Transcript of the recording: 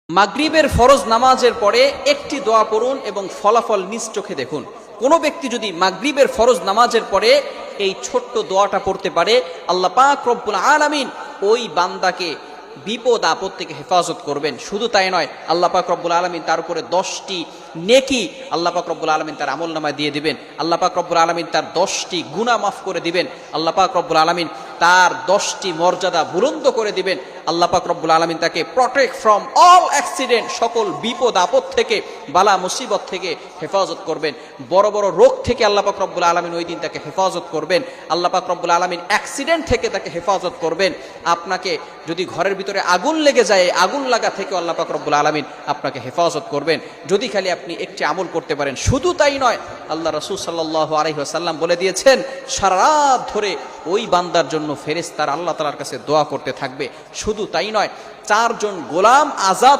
মাগরিবের ফরজ নামাজের পরে একটি দোয়া পড়ুন এবং ফলাফল নিজ চোখে দেখুন। কোনো ব্যক্তি যদি মাগরিবের ফরজ নামাজের পরে এই ছোট্ট দোয়াটা পড়তে পারে, আল্লাহ পাক রব্বুল আলামিন ওই বান্দাকে বিপদ আপদ থেকে হেফাজত করবেন। শুধু তাই নয়, আল্লাহ পাক রব্বুল আলামিন তার উপরে 10টি নেকি আল্লাহ পাক রব্বুল আলামিন তার আমলনামায় দিয়ে দিবেন। আল্লাহ পাক রব্বুল আলামিন তার 10টি গুনাহ মাফ করে দিবেন। আল্লাহ পাক রব্বুল আলামিন তার 10টি মর্যাদা বুলন্দ করে দিবেন। আল্লাহ পাক রব্বুল আলামিন তাকে প্রটেক্ট ফ্রম অল অ্যাক্সিডেন্ট, সকল বিপদ আপদ থেকে, বালা মুসিবত থেকে হেফাজত করবেন। বড় বড় রোগ থেকে আল্লাহ পাক রব্বুল আলামিন ওই দিন তাকে হেফাজত করবেন। আল্লাহ পাক রব্বুল আলামিন অ্যাক্সিডেন্ট থেকে তাকে হেফাজত করবেন। আপনাকে যদি ঘরের ভিতরে আগুন লেগে যায়, আগুন লাগা থেকে আল্লাহ পাক রব্বুল আলামিন আপনাকে হেফাজত করবেন, যদি খালি আপনি একটি আমল করতে পারেন। শুধু তাই নয়, আল্লাহ রাসূল সাল্লাল্লাহু আলাইহি ওয়াসাল্লাম বলে দিয়েছেন, সারা রাত ধরে ওই বান্দার জন্য ফেরেশতারা আল্লাহ তাআলার কাছে দোয়া করতে থাকবে। শুধু তাই নয়, 4 জন গোলাম আজাদ